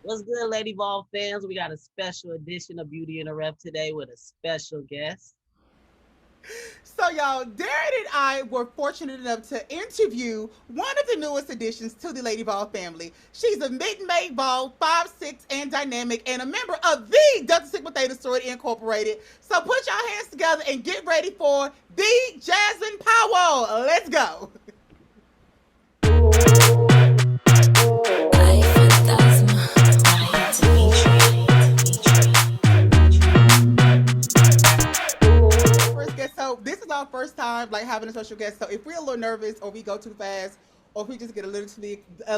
What's good, Lady Ball fans? We got a special edition of Beauty in a Rep today with a special guest. So, y'all, Darren and I were fortunate enough to interview one of the newest additions to the Lady Ball family. She's a mid-May ball, 5'6", and dynamic, and a member of the Delta Sigma Theta Sorority Incorporated. So, put your hands together and get ready for the Jasmine Powell. Let's go. First guest. So this is our first time like having a special guest. So if we're a little nervous or we go too fast or if we just get a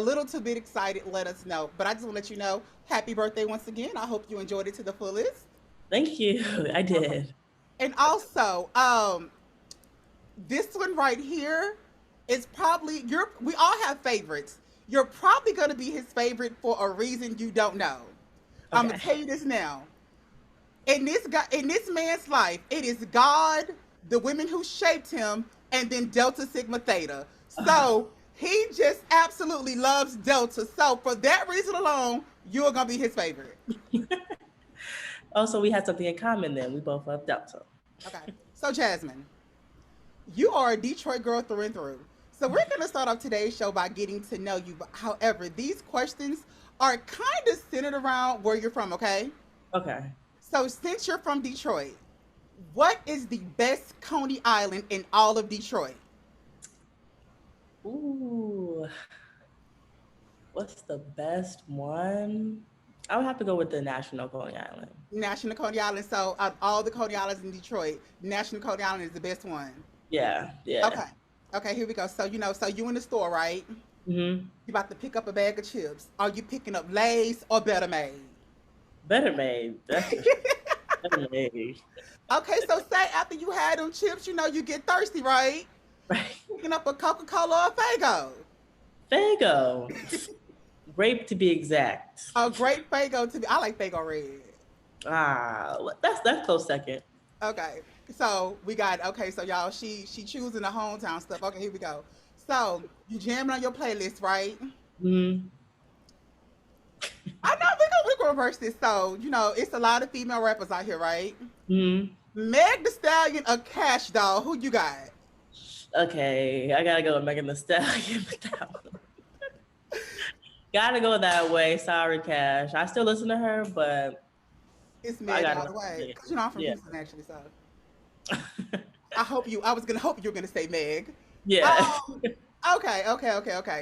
little too bit excited, let us know. But I just want to let you know, happy birthday once again. I hope you enjoyed it to the fullest. Thank you. I did. And also, this one right here is probably your. We all have favorites. You're probably gonna be his favorite for a reason you don't know. I'm gonna Okay. tell you this now. In this man's life, it is God, the women who shaped him, and then Delta Sigma Theta. So he just absolutely loves Delta. So for that reason alone, you're gonna be his favorite. Also, we had something in common then. We both love Delta. Okay. So Jasmine, you are a Detroit girl through and through. So we're gonna start off today's show by getting to know you. However, these questions are kind of centered around where you're from, okay? Okay. So since you're from Detroit, what is the best Coney Island in all of Detroit? Ooh, what's the best one? I would have to go with the National Coney Island. National Coney Island. So out of all the Coney Islands in Detroit, National Coney Island is the best one. Yeah, yeah. Okay. Okay, here we go. So so you in the store, right? Mm-hmm. You about to pick up a bag of chips. Are you picking up Lay's or Better Made? Better made. That's better made. Okay, so say after you had them chips, you get thirsty, right? Right. Picking up a Coca-Cola or Fago. Fago. Grape to be exact. A great Fago to be. I like Fago Red. That's close second. Okay. So we got okay. So y'all, she choosing the hometown stuff. Okay, here we go. So you jamming on your playlist, right? Mm-hmm. I know we gonna reverse this. So it's a lot of female rappers out here, right? Mm-hmm. Meg The Stallion, a Cash Doll. Who you got? Okay, I gotta go with Megan Thee Stallion with that one. Gotta go that way. Sorry, Cash. I still listen to her, but It's I Meg all gotta. the way. Yeah. Cause I'm from Yeah. Houston actually. So I hope you. I was gonna hope you were gonna say Meg. Yeah. Um. Okay.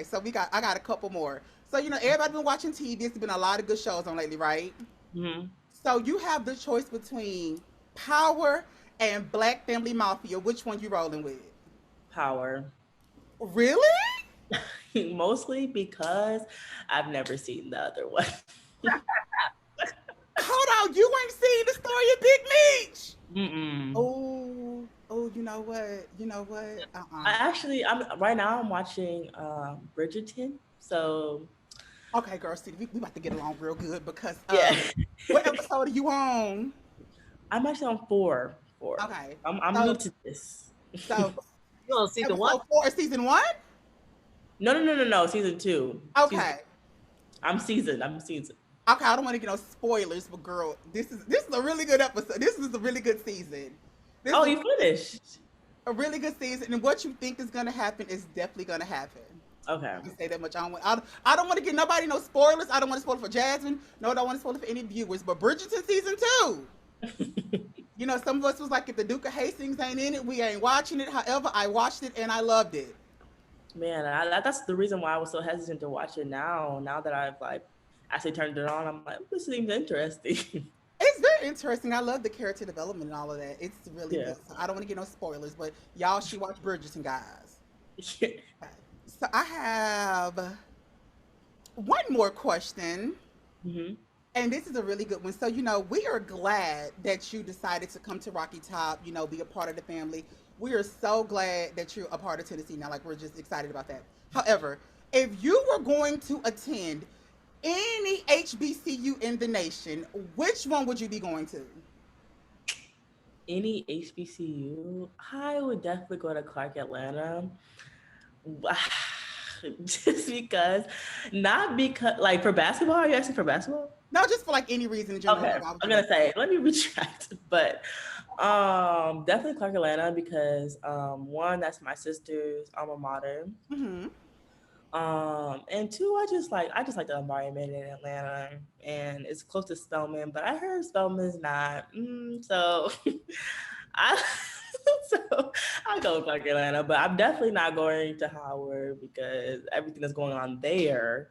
So I got a couple more. So everybody been watching TV. It's been a lot of good shows on lately, right? Hmm. So you have the choice between Power and Black Family Mafia. Which one you rolling with? Power. Really? Mostly because I've never seen the other one. Hold on, you ain't seen the story of Big Meech. Mm-mm. Oh, you know what? You know what? I'm right now. I'm watching Bridgerton. So Okay, girl, see, we about to get along real good because yeah, what episode are you on? I'm actually on four. Four. Okay, I'm new so to this. so You on season one? episode 4 of season 1. No. Season two. Season. Okay, I'm seasoned. I'm seasoned. okay, I don't want to get no spoilers, but girl, this is a really good episode. This is a really good season. This Oh, is you finished? a really good season, and what you think is gonna happen is definitely gonna happen. Okay. I can say that much. I don't want to get nobody no spoilers. I don't want to spoil it for Jasmine. No, I don't want to spoil it for any viewers. But Bridgerton season 2. Some of us was like, if the Duke of Hastings ain't in it, we ain't watching it. However, I watched it and I loved it. Man, that's the reason why I was so hesitant to watch it now. Now that I've like actually turned it on, I'm like, this seems interesting. It's very interesting. I love the character development and all of that. It's really Yeah. good. So I don't want to get no spoilers, but y'all should watch Bridgerton, guys. Okay. So I have one more question. Hmm. And this is a really good one. So, we are glad that you decided to come to Rocky Top, be a part of the family. We are so glad that you're a part of Tennessee now. Like, we're just excited about that. However, if you were going to attend any HBCU in the nation, which one would you be going to? Any HBCU, I would definitely go to Clark Atlanta. just because, not because, like for basketball, are you asking for basketball? No, just for like any reason in general. Okay, Like, why would I'm you go? gonna say, let me retract, but definitely Clark Atlanta because one, that's my sister's alma mater. Mm-hmm. And two, I just like the environment in Atlanta, and it's close to Spelman, but I heard Spelman's not. So I so I go with Clark Atlanta, but I'm definitely not going to Howard because everything that's going on there.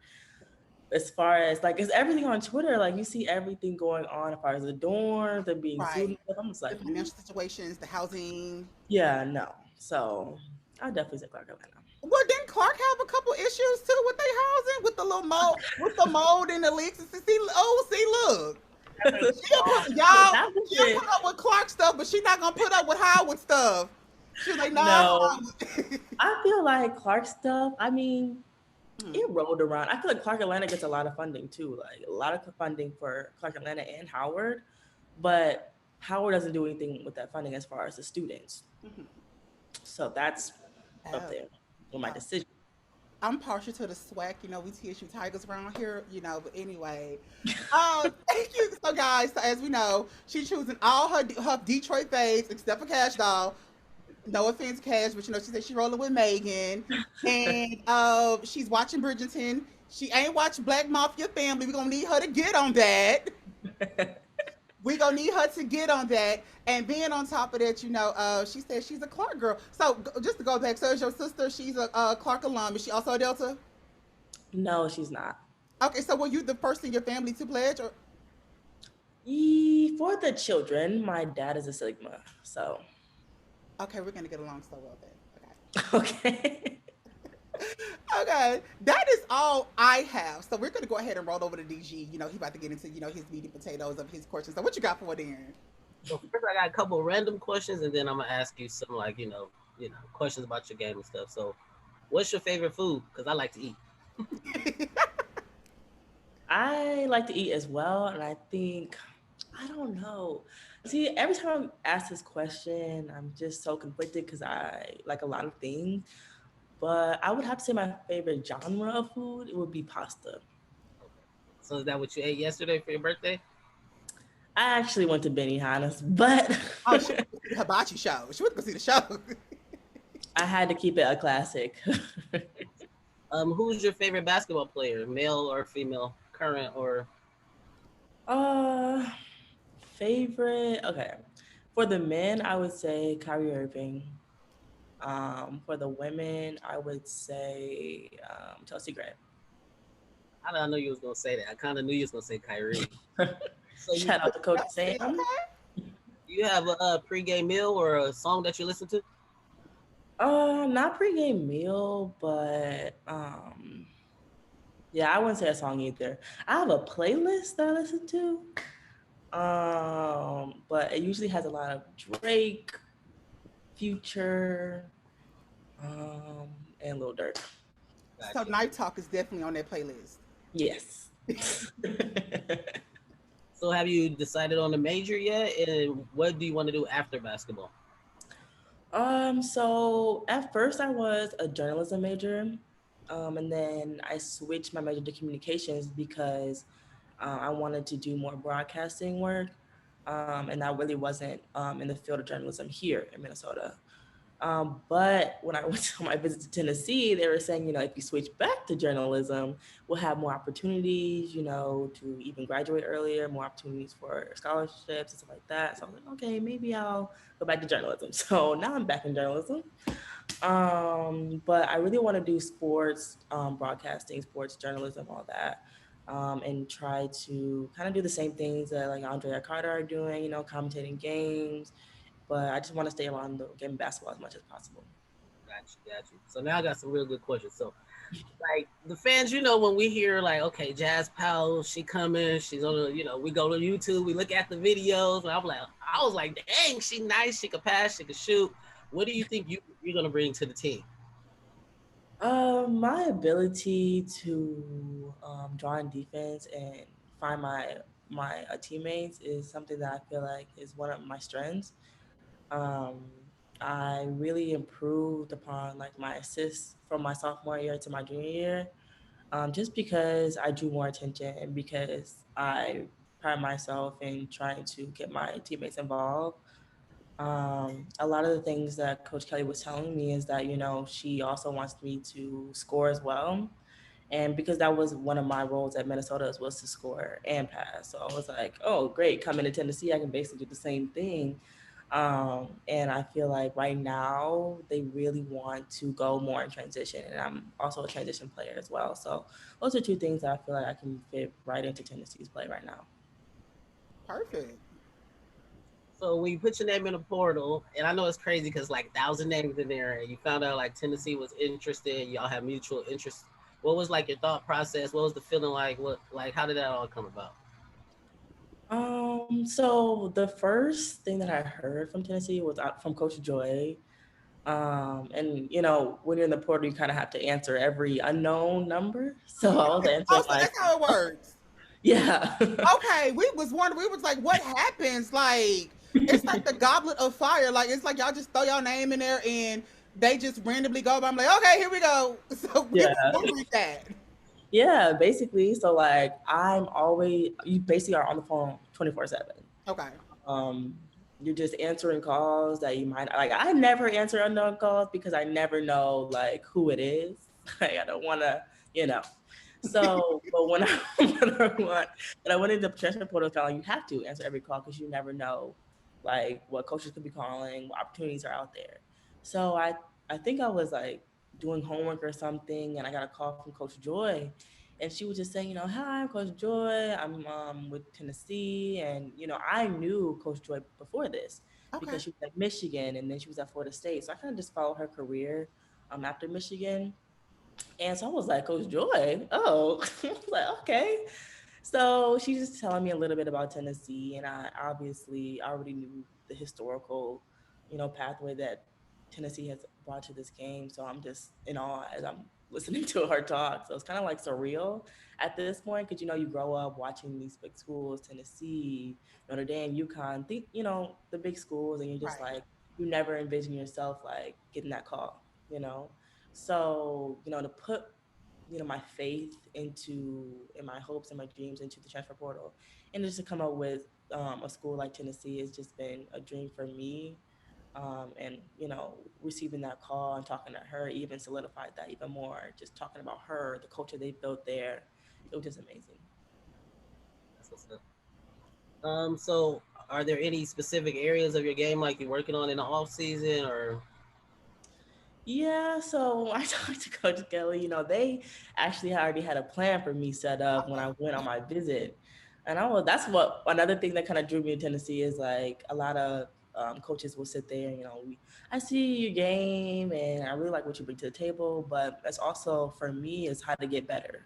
As far as like, it's everything on Twitter. Like you see everything going on as far as the dorms and being sued and Right. stuff. I'm just The like, financial situations, the housing. yeah, no. So I definitely say Clark Atlanta. Well, didn't Clark have a couple issues too with their housing, with the little mold, with the mold and the leaks? And see, oh, see, look, she'll put y'all, That was she'll put it. up with Clark stuff, but she's not gonna put up with Howard stuff. She's like, nah, No, Howard. I feel like Clark stuff. I mean, Hmm. it rolled around. I feel like Clark Atlanta gets a lot of funding too, like a lot of funding for Clark Atlanta and Howard, but Howard doesn't do anything with that funding as far as the students. Mhm. So that's up Oh, there with my no. decision. I'm partial to the swag. You know, we TSU Tigers around here. You know, but anyway, thank you. So, guys, so as we know, she's choosing all her Detroit faves except for Cash Doll. No offense, Cash, but you know, she said she rolling with Megan. And she's watching Bridgerton. She ain't watching Black Mafia Family. We're gonna need her to get on that. We're gonna need her to get on that. And being on top of that, you know, she said she's a Clark girl. So just to go back, so is your sister, she's a Clark alum. Is she also a Delta? No, she's not. Okay, so were you the first in your family to pledge or For the children, my dad is a Sigma. So, okay, we're gonna get along so well then. Okay. okay. Okay, that is all I have. So we're gonna go ahead and roll over to DG. You know, he about to get into his meaty potatoes of his questions. So what you got for Darren? So first, I got a couple random questions, and then I'm gonna ask you some like questions about your game and stuff. So, what's your favorite food? Because I like to eat. I like to eat as well. And I think, I don't know. See, every time I'm asked this question, I'm just so conflicted because I like a lot of things. But I would have to say my favorite genre of food, it would be pasta. Okay. So is that what you ate yesterday for your birthday? I actually went to Benihana's, but Oh, she went to see the hibachi show. She went to go see the show. I had to keep it a classic. Who's your favorite basketball player, male or female, current or? uh, Favorite, okay. For the men, I would say Kyrie Irving. For the women, I would say Chelsea Gray. I don't know you was gonna say that. I kind of knew you was gonna say Kyrie. So Shout out to Coach Okay. Sam. you have a pregame meal or a song that you listen to? Not pregame meal, but yeah, I wouldn't say a song either. I have a playlist that I listen to. But it usually has a lot of Drake, Future, and Lil Durk. So Gotcha. Night Talk is definitely on that playlist. Yes. So have you decided on a major yet? And what do you want to do after basketball? So at first I was a journalism major, and then I switched my major to communications because I wanted to do more broadcasting work, and that really wasn't in the field of journalism here in Minnesota. But when I went on my visit to Tennessee, they were saying, if you switch back to journalism, we'll have more opportunities, to even graduate earlier, more opportunities for scholarships and stuff like that. So I was like, okay, maybe I'll go back to journalism. So now I'm back in journalism. But I really want to do sports, broadcasting, sports journalism, all that. And try to kind of do the same things that like Andrea Carter are doing, commentating games, but I just want to stay around the game of basketball as much as possible. Got you. So now I got some real good questions. So like the fans, when we hear like, okay, Jazz Powell, she coming, she's on the, we go to YouTube, we look at the videos, and I was like, dang, she nice, she could pass, she could shoot. What do you think you're gonna bring to the team? My ability to draw in defense and find my teammates is something that I feel like is one of my strengths. Um, I really improved upon like my assists from my sophomore year to my junior year, just because I drew more attention and because I pride myself in trying to get my teammates involved. A lot of the things that Coach Kelly was telling me is that, she also wants me to score as well. And because that was one of my roles at Minnesota was to score and pass. So I was like, oh, great. Coming to Tennessee, I can basically do the same thing. And I feel like right now they really want to go more in transition. And I'm also a transition player as well. So those are two things that I feel like I can fit right into Tennessee's play right now. Perfect. So when you put your name in a portal, and I know it's crazy because like 1,000 names in there, and you found out like Tennessee was interested, y'all have mutual interest. What was like your thought process? What was the feeling like? What like how did that all come about? So the first thing that I heard from Tennessee was from Coach Joy. And when you're in the portal, you kind of have to answer every unknown number. So I was answering Oh, so like, that's how it works. yeah, Okay, we was wondering. We was like, what happens? Like, it's like the goblet of fire. Like, it's like y'all just throw your name in there and they just randomly go by. I'm like, okay, here we go. So we was yeah, wondering that. yeah. Basically, so like you basically are on the phone 24/7. Okay, Um, you're just answering calls that you might like. I never answer unknown calls because I never know like who it is. Like I don't want to, you know. So, but when I when I went into the transfer portal, felt like you have to answer every call because you never know like what coaches could be calling, what opportunities are out there. So I think I was like doing homework or something, and I got a call from Coach Joy, and she was just saying, hi, I'm Coach Joy. I'm with Tennessee, and I knew Coach Joy before this okay, because she was at Michigan, and then she was at Florida State. So I kind of just followed her career after Michigan, and so I was like, Coach Joy, oh, I was like, okay. So she's just telling me a little bit about Tennessee, and I obviously already knew the historical, pathway that Tennessee has brought to this game. So I'm just in awe as I'm listening to her talk. So it's kind of like surreal at this point because you grow up watching these big schools, Tennessee, Notre Dame, UConn, think the big schools, and you're just right. like you never envision yourself like getting that call. So to put my faith and my hopes and my dreams into the transfer portal, and just to come up with a school like Tennessee has just been a dream for me. And receiving that call and talking to her even solidified that even more. Just talking about her, the culture they built there, it was just amazing. That's what's up. So are there any specific areas of your game like you're working on in the off season or Yeah, so I talked to Coach Kelly. They actually already had a plan for me set up when Okay, I went on my visit. And that's what another thing that kind of drew me to Tennessee is like a lot of coaches will sit there, I see your game and I really like what you bring to the table, but that's also for me is how to get better.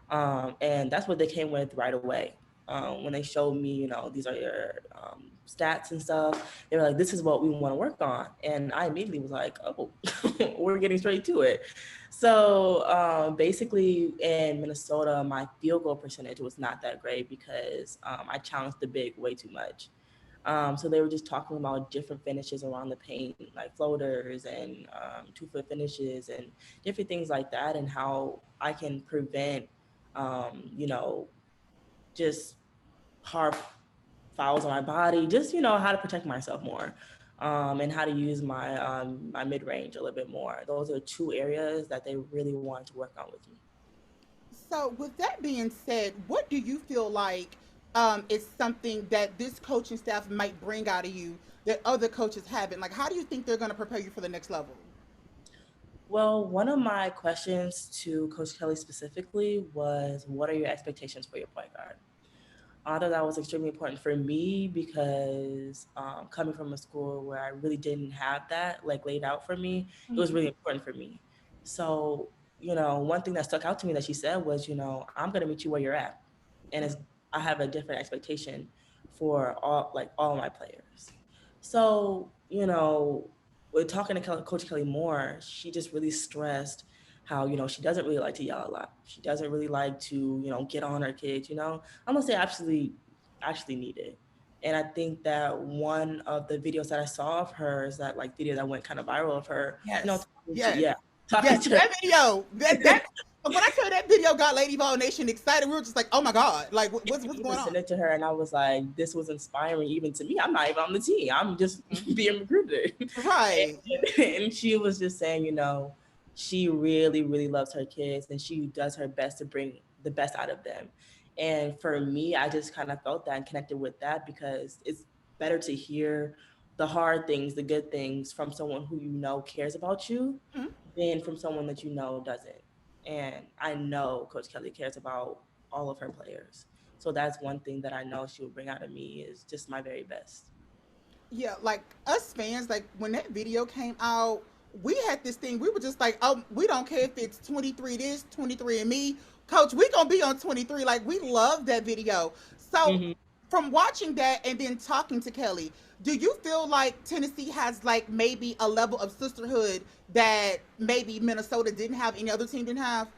And that's what they came with right away. When they showed me, these are your stats and stuff, they were like, this is what we want to work on. And I immediately was like, oh, we're getting straight to it. So basically, in Minnesota, my field goal percentage was not that great because I challenged the big way too much. So they were just talking about different finishes around the paint, like floaters and 2-foot finishes and different things like that, and how I can prevent, just hard fouls on my body, just how to protect myself more, and how to use my mid range a little bit more. Those are two areas that they really want to work on with me. so with that being said, what do you feel like is something that this coaching staff might bring out of you that other coaches haven't? Like, how do you think they're going to prepare you for the next level? Well, one of my questions to Coach Kelly specifically was, what are your expectations for your point guard? I thought that was extremely important for me because coming from a school where I really didn't have that like laid out for me, it was Mhm. really important for me. So, one thing that stuck out to me that she said was, I'm gonna meet you where you're at. And I have a different expectation for all my players. So, with talking to Coach Kelly Moore, she just really stressed how, she doesn't really like to yell a lot. She doesn't really like to, get on her kids. I'm gonna say actually need it. And I think that one of the videos that I saw of her is that like video that went kind of viral of her, Yes, yes, yeah, talking yes. to That video, that when I tell you that video got Lady Vol Nation excited, we were just like, oh my god, like what's even going on? sent it to her, and I was like, this was inspiring even to me. I'm not even on the team. I'm just Mhm. being recruited. Right. And she was just saying, she really, really loves her kids and she does her best to bring the best out of them. And for me, I just kind of felt that and connected with that because it's better to hear the hard things, the good things from someone who cares about you Mhm. than from someone that doesn't. And I know Coach Kelly cares about all of her players. So that's one thing that I know she will bring out of me is just my very best. Yeah, like us fans, like when that video came out, we had this thing. We were just like, oh, we don't care if it's 23 this, 23 and me. Coach, we gonna be on 23. Like we love that video. So Hmm. from watching that and then talking to Kelly, do you feel like Tennessee has like maybe a level of sisterhood that maybe Minnesota didn't have, any other team didn't have?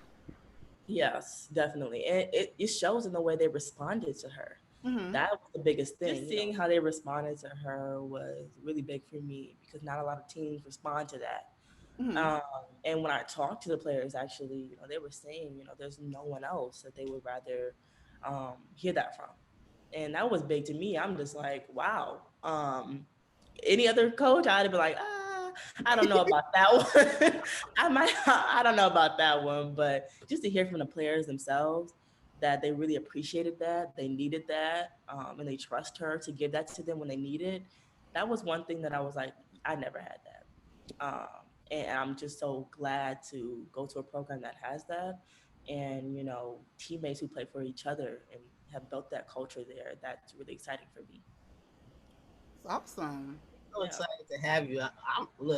Yes, definitely. And it shows in the way they responded to her. Mm-hmm. That was the biggest thing. Just seeing how they responded to her was really big for me because not a lot of teams respond to that. Mm-hmm. Um, and when I talked to the players, actually, they were saying, there's no one else that they would rather hear that from. And that was big to me. I'm just like, wow. Any other coach, I'd be like, I don't know about that one. I don't know about that one, but just to hear from the players themselves that they really appreciated that, they needed that, and they trust her to give that to them when they need it. That was one thing that I was like, I never had that. And I'm just so glad to go to a program that has that and teammates who play for each other and have built that culture there. That's really exciting for me. It's awesome. So Yeah. excited to have you.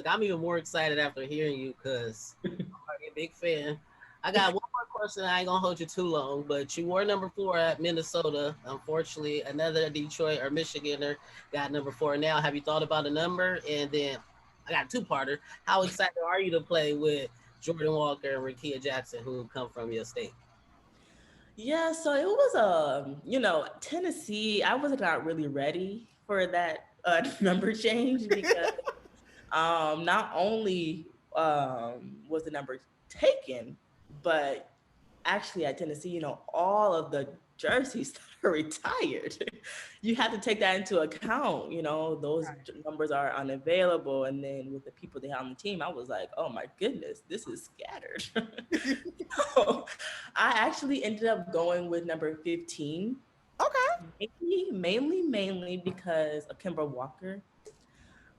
I'm even more excited after hearing you because I'm a big fan. I got one more question. I ain't gonna hold you too long, but you were number 4 at Minnesota. Unfortunately, another Detroit or Michiganer got number 4 now. Have you thought about a number? And then I got a two-parter. How excited are you to play with Jordan Walker and Rakia Jackson, who come from your state? Yeah, so it was Tennessee. I was not really ready for that number change because not only was the number taken, but actually at Tennessee, all of the jerseys that are retired, you have to take that into account. Those numbers are unavailable, and then with the people they have on the team, I was like, oh my goodness, this is scattered. So I actually ended up going with number 15, Okay. mainly because of Kimber Walker.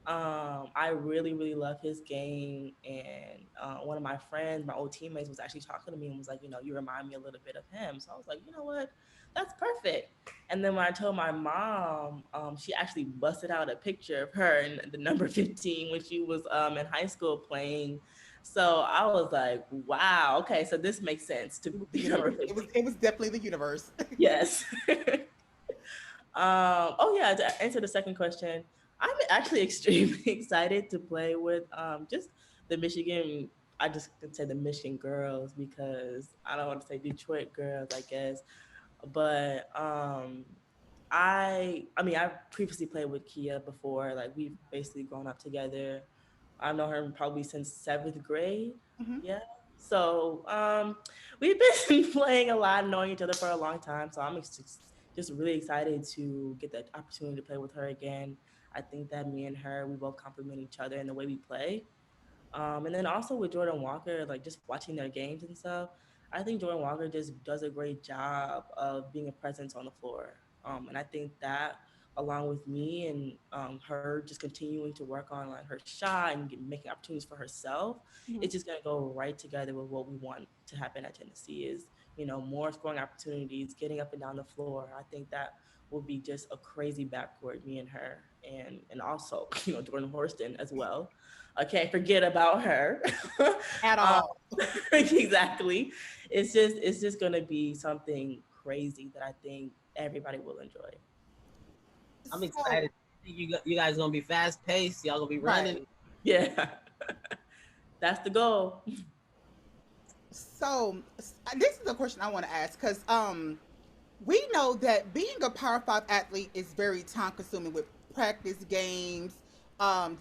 I really, really love his game. And one of my friends, my old teammates, was actually talking to me and was like, you remind me a little bit of him. So I was like, you know what? That's perfect. And then when I told my mom, she actually busted out a picture of her and the number 15 when she was in high school playing. So I was like, wow, okay, so this makes sense to It was the be number universe. It was 15. it was definitely the universe. Yes. Oh yeah, to answer the second question, I'm actually extremely excited to play with just the Michigan. I just could say the Michigan girls because I don't want to say Detroit girls, I guess. But I mean I've previously played with Kia before. Like we've basically grown up together. I've known her probably since seventh grade. Hmm. Yeah. So we've been playing a lot, knowing each other for a long time. So just really excited to get the opportunity to play with her again. I think that me and her, we both complement each other in the way we play. And then also with Jordan Walker, like just watching their games and stuff, I think Jordan Walker just does a great job of being a presence on the floor. And I think that along with me and her just continuing to work on like her shot and making opportunities for herself, Hmm. it's just gonna go right together with what we want to happen at Tennessee is, more scoring opportunities, getting up and down the floor. I think that will be just a crazy backcourt, me and her, and also, Jordan Horston as well. I can't forget about her. At um, all. exactly. It's just gonna be something crazy that I think everybody will enjoy. I'm So excited. You guys gonna be fast paced. Y'all gonna be running. right. Yeah, that's the goal. So this is a question I want to ask because we know that being a Power Five athlete is very time consuming with practice, games, um,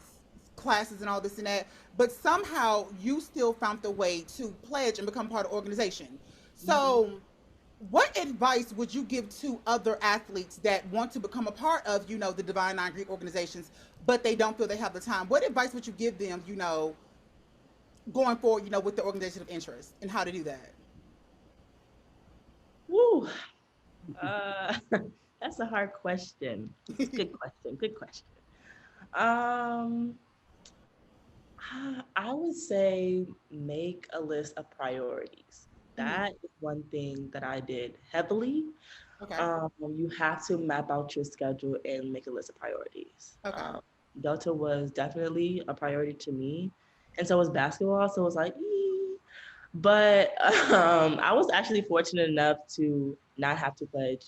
classes, and all this and that. But somehow you still found the way to pledge and become part of the organization. Mhm. So, what advice would you give to other athletes that want to become a part of, the Divine Nine Greek organizations, but they don't feel they have the time? What advice would you give them, going forward, with the organization of interest and how to do that? Woo. Uh, that's a hard question. It's a good question. Good question. Um, I would say make a list of priorities. Hmm. That is one thing that I did heavily. Okay. You have to map out your schedule and make a list of priorities. Okay. Delta was definitely a priority to me, and so was basketball. So it was like, but I was actually fortunate enough to not have to pledge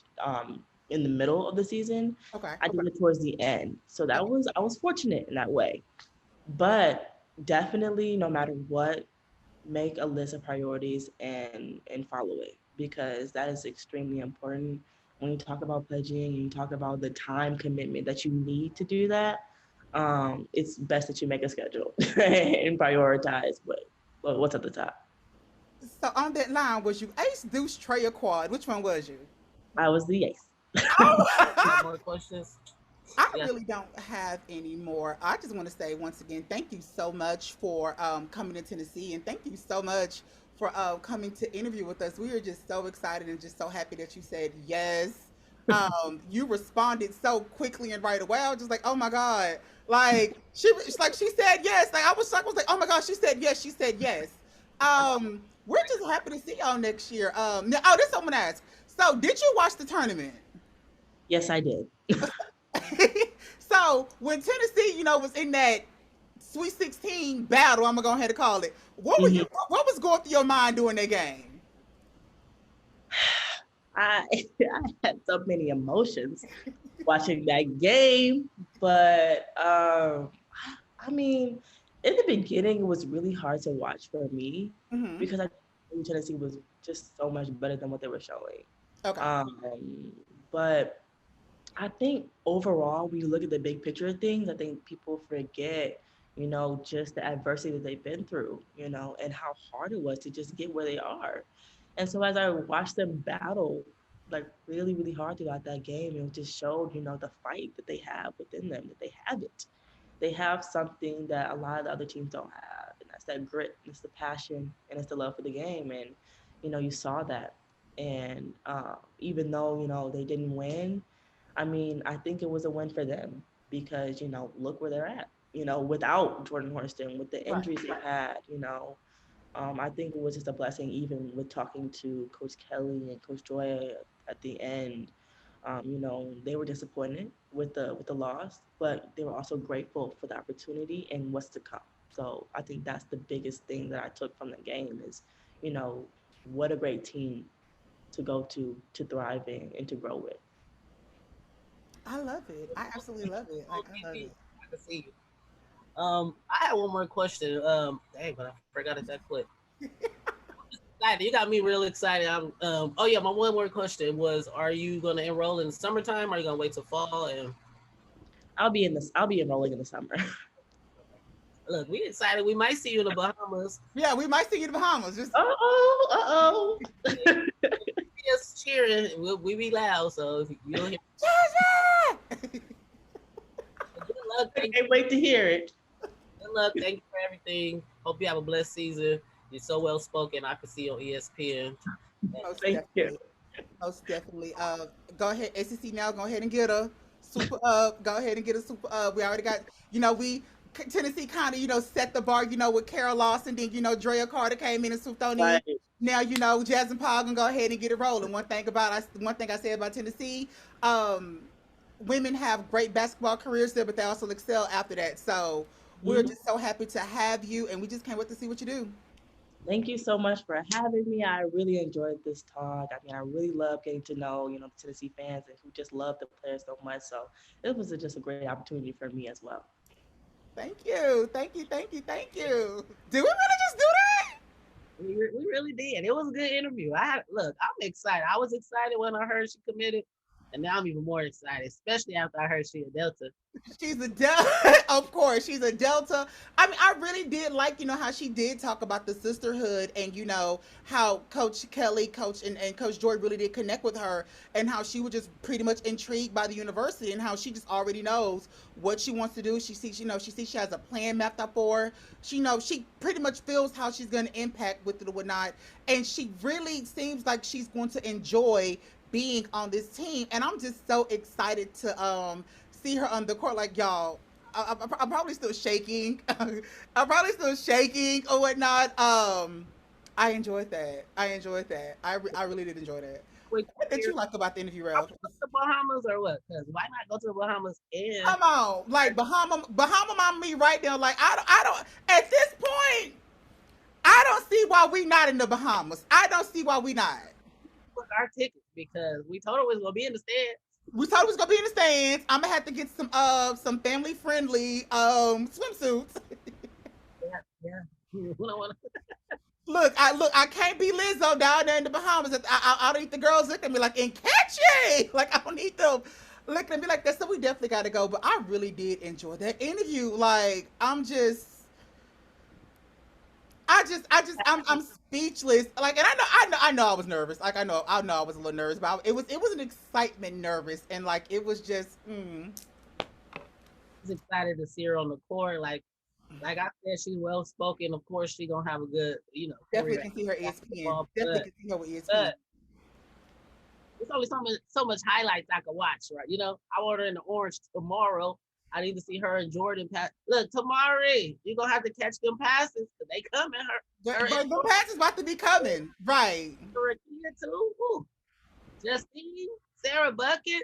in the middle of the season. Okay. I did it towards the end, so that Okay. was I was fortunate in that way. But definitely, no matter what, make a list of priorities and follow it because that is extremely important. When you talk about pledging, you talk about the time commitment that you need to do that. It's best that you make a schedule and prioritize what's at the top. So on that line, was you ace, deuce, tray, or quad? Which one was you? I was the ace. You got Oh, more questions? I Yeah. really don't have any more. I just want to say once again, thank you so much for coming to Tennessee, and thank you so much for coming to interview with us. We are just so excited and just so happy that you said yes. You responded so quickly and right away. I was just like, oh my god, like she said yes. Like I was shocked. I was like, oh my god, she said yes. She said yes. We're just happy to see y'all next year. Oh, this someone asked. So, did you watch the tournament? Yes, I did. So when Tennessee, was in that Sweet 16 battle, I'm gonna go ahead and call it. What were you? Mhm. What was going through your mind during that game? I had so many emotions watching that game, but I mean, in the beginning, it was really hard to watch for me Mm-hmm. because I knew Tennessee was just so much better than what they were showing. Okay. Um, but I think overall, when you look at the big picture of things, I think people forget, just the adversity that they've been through, and how hard it was to just get where they are. And so as I watched them battle, like really, really hard throughout that game, it just showed, the fight that they have within them, that they have it. They have something that a lot of the other teams don't have. And that's that grit, and it's the passion, and it's the love for the game. And, you saw that. And even though, they didn't win, I mean, I think it was a win for them because, look where they're at, without Jordan Horston, with the Right. injuries they've had, I think it was just a blessing, even with talking to Coach Kelly and Coach Joy at the end. They were disappointed with the loss, but they were also grateful for the opportunity and what's to come. So I think that's the biggest thing that I took from the game is, you know, what a great team to go to thrive in and to grow with. I love it. I absolutely love it. On Like I love TV. it. I can see you. I had one more question. Dang, but I forgot it that quick. Excited. You got me real excited. Oh yeah, my one more question was: are you gonna enroll in the summertime? Or are you gonna wait till fall? And I'll be enrolling in the summer. look, we excited. We might see you in the Bahamas. Yeah, we might see you in the Bahamas. Just Uh-oh, uh-oh. Just cheering. We be loud, so you'll hear. Jasmine. Good luck. I can't wait to hear it. Good luck. Thank you for everything. Hope you have a blessed season. You're so well spoken. I can see you on ESPN. Most Thank you. definitely. Most definitely. Go ahead, SEC now. Go ahead and get a super Go ahead and get a super We already got, we Tennessee kind of, set the bar, with Carol Lawson. Then, Drea Carter came in and swooped on in. Right. Now, Jasmine Powell gonna go ahead and get it rolling. One thing I said about Tennessee, um, women have great basketball careers there, but they also excel after that. So we're Mhm. just so happy to have you, and we just can't wait to see what you do. Thank you so much for having me. I really enjoyed this talk. I mean, I really love getting to know, the Tennessee fans and who just love the players so much. So it was just a great opportunity for me as well. Thank you. Thank you. Thank you. Thank you. Did we really just do that? We really did. It was a good interview. Look, I'm excited. I was excited when I heard she committed, and now I'm even more excited, especially after I heard she a Delta. She's a Delta, of course. She's a Delta. I mean, I really did like, how she did talk about the sisterhood and, how Coach Kelly, and Coach Joy really did connect with her and how she was just pretty much intrigued by the university and how she just already knows what she wants to do. She sees, she sees she has a plan mapped out for her. She knows she pretty much feels how she's going to impact with it or whatnot. And she really seems like she's going to enjoy being on this team. And I'm just so excited to, see her on the court. Like y'all, I'm probably still shaking. I'm probably still shaking or whatnot. I enjoyed that. I really did enjoy that. Quick What did here, you like about the interview, I'm Ralph? going to the Bahamas or what? Because why not go to the Bahamas and Come on, like Bahama mama me right now. Like I don't. At this point, I don't see why we not in the Bahamas. I don't see why we not. book our tickets because we told her we was gonna be in the stands. We thought it was gonna be in the stands. I'm gonna have to get some family friendly swimsuits. Yeah, yeah. We don't want to. I can't be Lizzo down there in the Bahamas. I don't need the girls looking at me like, and catchy. Like I don't need them looking at me like that. So we definitely got to go. But I really did enjoy that interview. Like I'm speechless. Like, and I know I was nervous. Like I know I was a little nervous, but it was an excitement nervous, and like it was just. I was excited to see her on the court. Like I said, she's well spoken. Of course, she gonna have a good, Definitely career. can see her ESPN. Basketball, Definitely can see her with ESPN. but there's only so much highlights I could watch, right? I want her in the orange tomorrow. I need to see her and Jordan pass. Look, Tamari, you're gonna have to catch them passes because they coming. Her But the pass is about to be coming, right? Rakia too. Ooh. Justine, Sarah Bucket.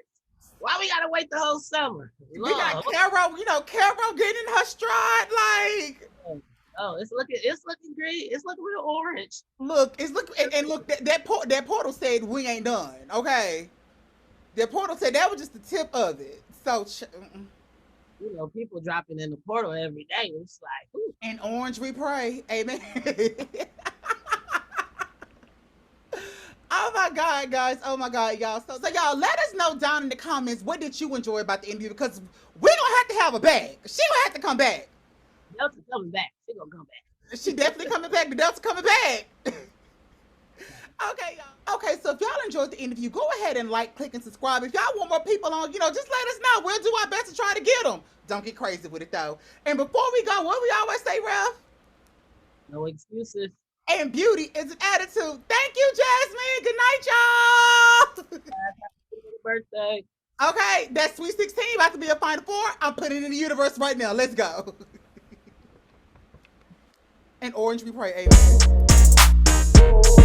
Why we gotta wait the whole summer? We got Lord. Carol getting in her stride. Like, Oh, it's looking great. It's looking real orange. look, and look that portal said we ain't done. Okay, that portal said that was just the tip of it. So, People dropping in the portal every day. It's like, ooh. in orange we pray, amen. Oh my God, guys! Oh my God, y'all! So y'all, let us know down in the comments what did you enjoy about the interview because we're gonna have to have a bag. She gonna have to come back. Delta coming back. She gonna come back. She definitely coming back. The Delta coming back. Okay, y'all. Okay, so if y'all enjoyed the interview, go ahead and like, click, and subscribe. If y'all want more people on, just let us know. We'll do our best to try to get them. Don't get crazy with it though. And before we go, what we always say, Ralph? No excuses. And beauty is an attitude. Thank you, Jasmine. Good night, y'all. Happy birthday. Okay, that Sweet 16 about to be a Final Four. I'm putting it in the universe right now. Let's go. And orange we pray, amen.